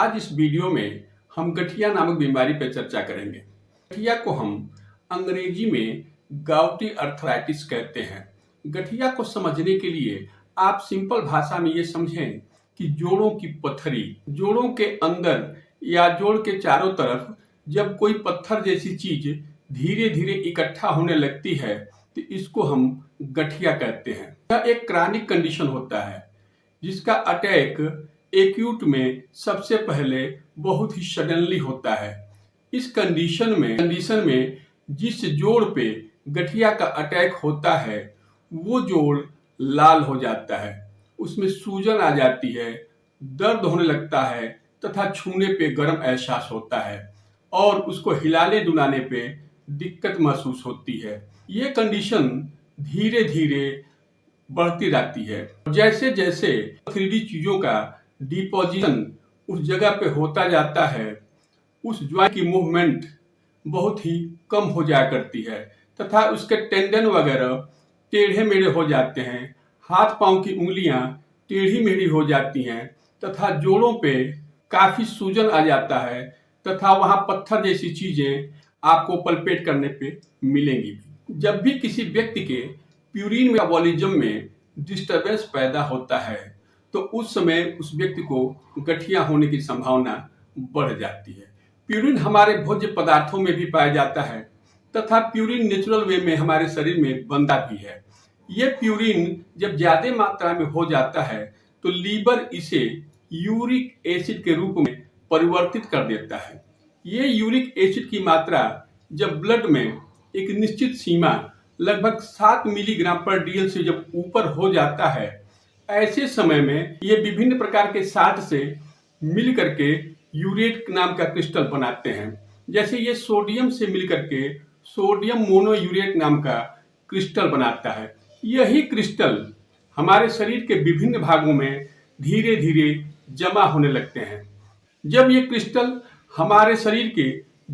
आज इस वीडियो में हम गठिया नामक बीमारी पर चर्चा करेंगे। गठिया को हम अंग्रेजी में गाउटी अर्थराइटिस कहते हैं। गठिया को समझने के लिए आप सिंपल भाषा में ये समझें कि जोड़ों की पत्थरी, जोड़ों के अंदर या जोड़ के चारों तरफ जब कोई पत्थर जैसी चीज धीरे धीरे इकट्ठा होने लगती है तो इसको हम गठिया कहते हैं। यह एक क्रॉनिक कंडीशन होता है जिसका अटैक एक्यूट में सबसे पहले बहुत ही सडनली होता है। इस कंडीशन में जिस जोड़ पे गठिया का अटैक होता है वो जोड़ लाल हो जाता है, उसमें सूजन आ जाती है, दर्द होने लगता है तथा छूने पे गर्म एहसास होता है और उसको हिलाने डुलाने पे दिक्कत महसूस होती है। ये कंडीशन धीरे धीरे बढ़ती रहती है। जैसे जैसे 3D चीजों का डिपोजिशन उस जगह पे होता जाता है, उस ज्वाइंट की मूवमेंट बहुत ही कम हो जाया करती है तथा उसके टेंडन वगैरह टेढ़े मेढ़े हो जाते हैं, हाथ पांव की उंगलियां टेढ़ी मेढ़ी हो जाती हैं तथा जोड़ों पे काफी सूजन आ जाता है तथा वहां पत्थर जैसी चीजें आपको पल्पेट करने पे मिलेंगी। जब भी किसी व्यक्ति के प्यूरिन मेटाबॉलिज्म में डिस्टरबेंस पैदा होता है तो उस समय उस व्यक्ति को गठिया होने की संभावना बढ़ जाती है। प्यूरिन हमारे भोज्य पदार्थों में भी पाया जाता है तथा प्यूरिन नेचुरल वे में हमारे शरीर में बनता भी है। ये प्यूरिन जब ज्यादा मात्रा में हो जाता है तो लीवर इसे यूरिक एसिड के रूप में परिवर्तित कर देता है। ये यूरिक एसिड की मात्रा जब ब्लड में एक निश्चित सीमा लगभग 7 मिलीग्राम पर डीएल से जब ऊपर हो जाता है, ऐसे समय में ये विभिन्न प्रकार के साल्ट से मिल करके यूरेट नाम का क्रिस्टल बनाते हैं। जैसे ये सोडियम से मिल करके सोडियम मोनोयूरेट नाम का क्रिस्टल बनाता है। यही क्रिस्टल हमारे शरीर के विभिन्न भागों में धीरे धीरे जमा होने लगते हैं। जब ये क्रिस्टल हमारे शरीर के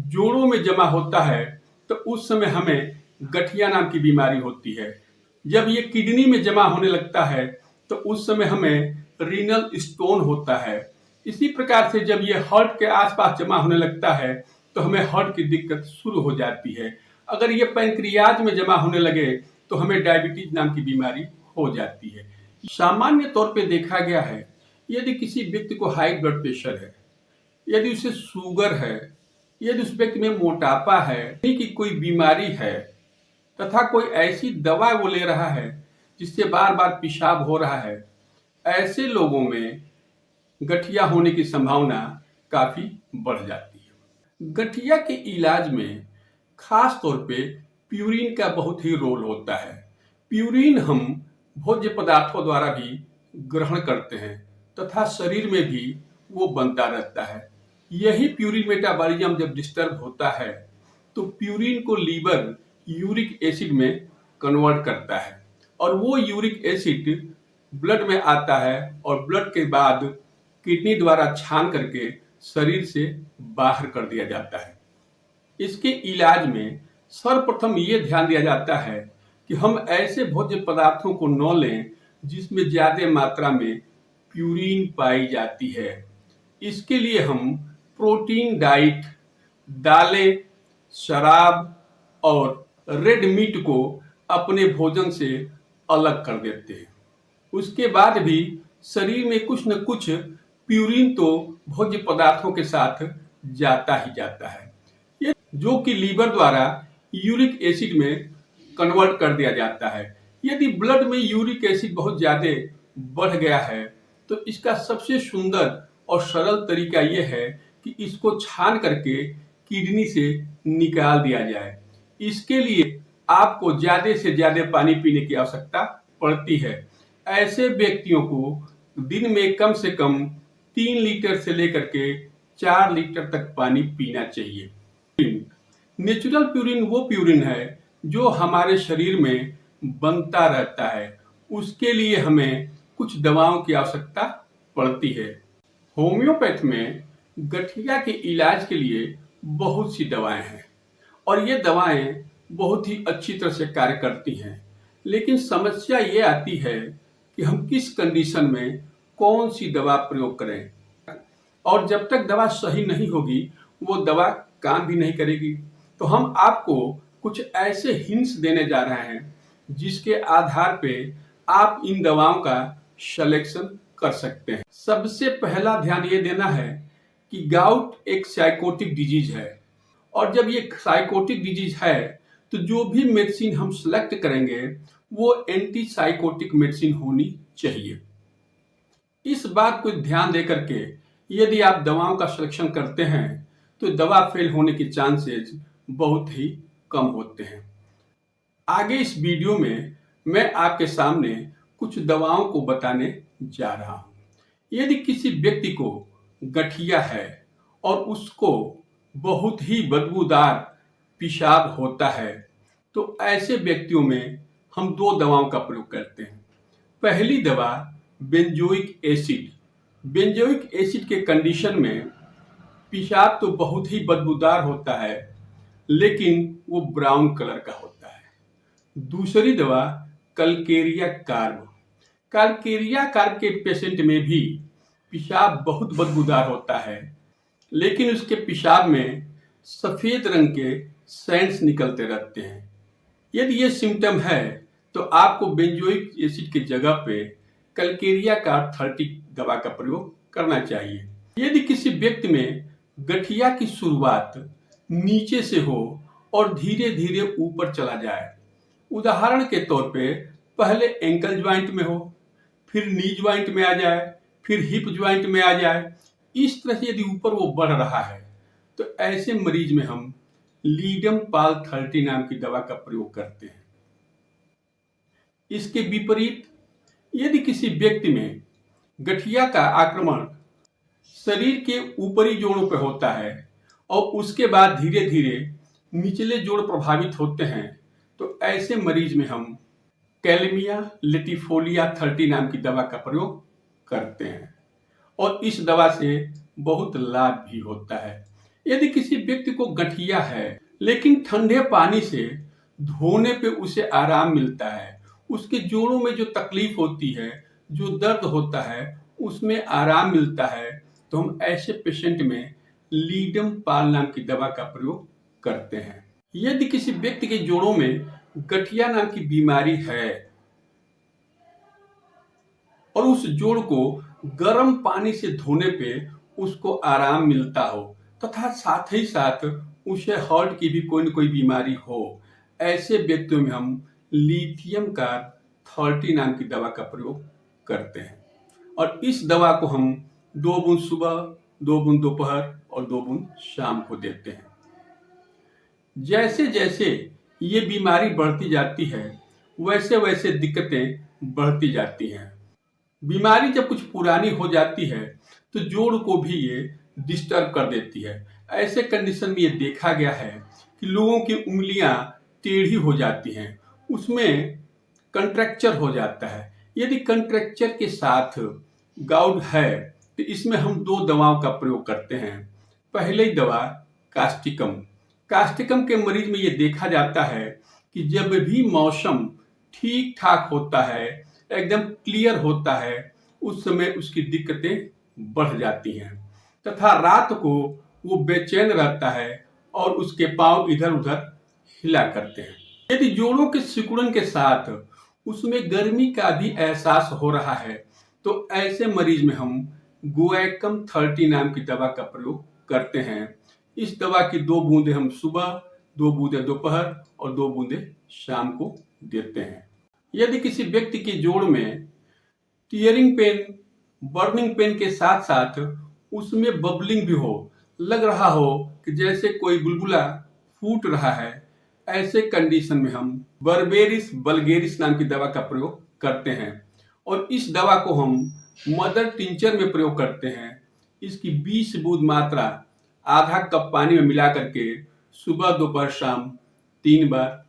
जोड़ों में जमा होता है तो उस समय हमें गठिया नाम की बीमारी होती है। जब ये किडनी में जमा होने लगता है तो उस समय हमें रीनल स्टोन होता है। इसी प्रकार से जब ये हार्ट के आसपास जमा होने लगता है तो हमें हार्ट की दिक्कत शुरू हो जाती है। अगर ये पैंक्रियाज में जमा होने लगे तो हमें डायबिटीज नाम की बीमारी हो जाती है। सामान्य तौर पे देखा गया है यदि किसी व्यक्ति को हाई ब्लड प्रेशर है, यदि उसे शुगर है, यदि उस व्यक्ति में मोटापा है, कि कोई बीमारी है तथा कोई ऐसी दवा वो ले रहा है जिससे बार बार पेशाब हो रहा है, ऐसे लोगों में गठिया होने की संभावना काफी बढ़ जाती है। गठिया के इलाज में खास तौर पे प्यूरिन का बहुत ही रोल होता है। प्यूरिन हम भोज्य पदार्थों द्वारा भी ग्रहण करते हैं तथा शरीर में भी वो बनता रहता है। यही प्यूरिन मेटाबॉलिज्म जब डिस्टर्ब होता है तो प्यूरिन को लीवर यूरिक एसिड में कन्वर्ट करता है और वो यूरिक एसिड ब्लड में आता है और ब्लड के बाद किडनी द्वारा छान करके शरीर से बाहर कर दिया जाता है। इसके इलाज में सर्वप्रथम ये ध्यान दिया जाता है कि हम ऐसे भोज्य पदार्थों को न लें जिसमें ज्यादा मात्रा में प्यूरिन पाई जाती है। इसके लिए हम प्रोटीन डाइट, दालें, शराब और रेड मीट को अपने भोजन से अलग कर देते हैं। उसके बाद भी शरीर में कुछ न कुछ प्यूरिन तो भोज्य पदार्थों के साथ जाता ही जाता है, ये जो कि लीवर द्वारा यूरिक एसिड में कन्वर्ट कर दिया जाता है। यदि ब्लड में यूरिक एसिड बहुत ज्यादा बढ़ गया है तो इसका सबसे सुंदर और सरल तरीका यह है कि इसको छान करके किडनी से निकाल दिया जाए। इसके लिए आपको ज्यादा से ज्यादा पानी पीने की आवश्यकता पड़ती है। ऐसे व्यक्तियों को दिन में कम से कम 3 लीटर से लेकर के 4 लीटर तक पानी पीना चाहिए। नेचुरल प्यूरिन वो प्यूरिन है जो हमारे शरीर में बनता रहता है, उसके लिए हमें कुछ दवाओं की आवश्यकता पड़ती है। होम्योपैथ में गठिया के इलाज के लिए बहुत सी दवाएं हैं और ये दवाएं बहुत ही अच्छी तरह से कार्य करती हैं, लेकिन समस्या ये आती है कि हम किस कंडीशन में कौन सी दवा प्रयोग करें। और जब तक दवा सही नहीं होगी वो दवा काम भी नहीं करेगी। तो हम आपको कुछ ऐसे हिंट्स देने जा रहे हैं जिसके आधार पे आप इन दवाओं का सिलेक्शन कर सकते हैं। सबसे पहला ध्यान ये देना है कि गाउट एक साइकोटिक डिजीज है, और जब ये साइकोटिक डिजीज है तो जो भी मेडिसिन हम सेलेक्ट करेंगे वो एंटी साइकोटिक मेडिसिन होनी चाहिए। इस बात को ध्यान दे करके यदि आप दवाओं का सिलेक्शन करते हैं तो दवा फेल होने के चांसेस बहुत ही कम होते हैं। आगे इस वीडियो में मैं आपके सामने कुछ दवाओं को बताने जा रहा हूं। यदि किसी व्यक्ति को गठिया है और उसको बहुत ही बदबूदार पेशाब होता है तो ऐसे व्यक्तियों में हम दो दवाओं का प्रयोग करते हैं। पहली दवा बेंजोइक एसिड। बेंजोइक एसिड के कंडीशन में पेशाब तो बहुत ही बदबूदार होता है लेकिन वो ब्राउन कलर का होता है। दूसरी दवा कलकेरिया कार्ब। कलकेरिया कार्ब के पेशेंट में भी पेशाब बहुत बदबूदार होता है लेकिन उसके पेशाब में सफेद रंग के सैंड्स निकलते रहते हैं। यदि ये सिम्टम है तो आपको बेंजोइक एसिड की जगह पे कलकेरिया कार्ब 30 दवा का प्रयोग करना चाहिए। यदि किसी व्यक्ति में गठिया की शुरुआत नीचे से हो और धीरे धीरे ऊपर चला जाए, उदाहरण के तौर पे पहले एंकल ज्वाइंट में हो, फिर नी ज्वाइंट में आ जाए, फिर हिप ज्वाइंट में आ जाए, इस तरह से यदि ऊपर वो बढ़ रहा है तो ऐसे मरीज में हम लीडम पाल 30 नाम की दवा का प्रयोग करते हैं। इसके विपरीत यदि किसी व्यक्ति में गठिया का आक्रमण शरीर के ऊपरी जोड़ों पर होता है और उसके बाद धीरे धीरे निचले जोड़ प्रभावित होते हैं तो ऐसे मरीज में हम कैलमिया लेटिफोलिया 30 नाम की दवा का प्रयोग करते हैं और इस दवा से बहुत लाभ भी होता है। यदि किसी व्यक्ति को गठिया है लेकिन ठंडे पानी से धोने पे उसे आराम मिलता है, उसके जोड़ों में जो तकलीफ होती है, जो दर्द होता है उसमें आराम मिलता है, तो हम ऐसे पेशेंट में लीडम पाल नाम की दवा का प्रयोग करते हैं। यदि किसी व्यक्ति के जोड़ों में गठिया नाम की बीमारी है और उस जोड़ को गर्म पानी से धोने पे उसको आराम मिलता हो तथा साथ ही साथ उसे हार्ट की भी कोई न कोई बीमारी हो, ऐसे व्यक्तियों में हम लिथियम कार्ब 30 नाम की दवा का प्रयोग करते हैं और इस दवा को हम 2 बूंद सुबह, 2 बूंद दोपहर और 2 बूंद शाम को देते हैं। जैसे जैसे ये बीमारी बढ़ती जाती है वैसे वैसे दिक्कतें बढ़ती जाती हैं। बीमारी जब कुछ पुरानी हो जाती है तो जोड़ को भी ये डिस्टर्ब कर देती है। ऐसे कंडीशन में ये देखा गया है कि लोगों की उंगलियां टेढ़ी हो जाती हैं, उसमें कंट्रैक्चर हो जाता है। यदि कंट्रैक्चर के साथ गाउट है तो इसमें हम 2 दवाओं का प्रयोग करते हैं। पहली दवा कास्टिकम। कास्टिकम के मरीज में ये देखा जाता है कि जब भी मौसम ठीक ठाक होता है, एकदम क्लियर होता है, उस समय उसकी दिक्कतें बढ़ जाती हैं तथा रात को वो बेचैन रहता है और उसके पांव इधर उधर हिला करते हैं। यदि जोड़ों के सिकुड़न के साथ उसमें गर्मी का भी एहसास हो रहा है तो ऐसे मरीज में हम गुएकम 30 नाम की दवा का प्रयोग करते हैं। इस दवा की 2 बूंदें हम सुबह, 2 बूंदें दोपहर और 2 बूंदें शाम को देते हैं। यदि किसी व्यक्ति के जोड़ में टीयरिंग पेन, बर्निंग पेन के साथ साथ उसमें बबलिंग भी हो, लग रहा हो कि जैसे कोई बुलबुला फूट रहा है, ऐसे कंडीशन में हम बर्बेरिस वल्गेरिस नाम की दवा का प्रयोग करते हैं और इस दवा को हम मदर टिंचर में प्रयोग करते हैं। इसकी 20 बूंद मात्रा आधा कप पानी में मिला करके सुबह, दोपहर, शाम 3 बार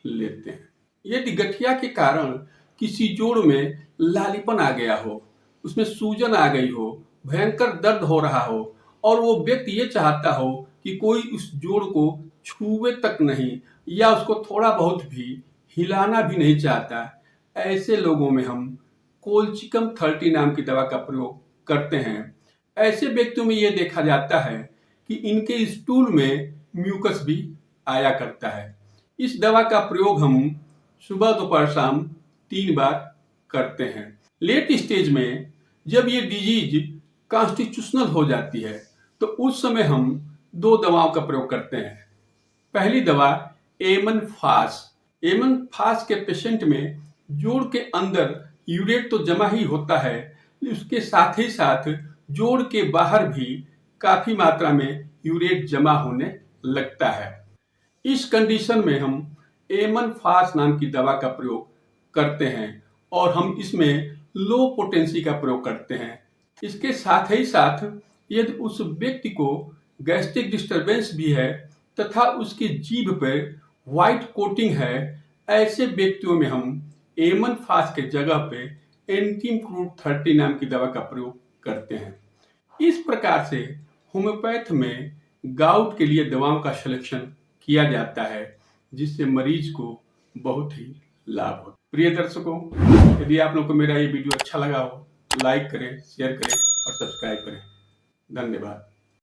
लेते हैं। यदि गठिया के कारण किसी जोड़ में लालीपन आ गया हो, उसमें सूजन आ गई हो, भयंकर दर्द हो रहा हो और वो व्यक्ति ये चाहता हो कि कोई उस जोड़ को छुए तक नहीं या उसको थोड़ा बहुत भी हिलाना भी नहीं चाहता, ऐसे लोगों में हम कोलचिकम 30 नाम की दवा का प्रयोग करते हैं। ऐसे व्यक्तियों में यह देखा जाता है कि इनके स्टूल में म्यूकस भी आया करता है। इस दवा का प्रयोग हम सुबह दोपहर शाम 3 बार करते हैं। लेट स्टेज में जब ये डिजीज कॉन्स्टिट्यूशनल हो जाती है तो उस समय हम 2 दवाओं का प्रयोग करते हैं। पहली दवा एमन फास। एमन फास के पेशेंट में जोड़ के अंदर यूरेट तो जमा ही होता है, उसके साथ ही साथ जोड़ के बाहर भी काफी मात्रा में यूरेट जमा होने लगता है। इस कंडीशन में हम एमन फास नाम की दवा का प्रयोग करते हैं और हम इसमें लो पोटेंसी का प्रयोग करते हैं। इसके साथ ही साथ यदि उस व्यक्ति को गैस्ट्रिक डिस्टरबेंस भी है तथा उसकी जीभ पर व्हाइट कोटिंग है, ऐसे व्यक्तियों में हम एमन फास के जगह पे एंटीम्क्रूट 30 नाम की दवा का प्रयोग करते हैं। इस प्रकार से होम्योपैथ में गाउट के लिए दवाओं का सिलेक्शन किया जाता है, जिससे मरीज को बहुत ही लाभ हो। प्रिय दर्शकों, यदि आप लोगों को मेरा ये वीडियो अच्छा लगा हो, लाइक करें, शेयर करें और सब्सक्राइब करें। धन्यवाद।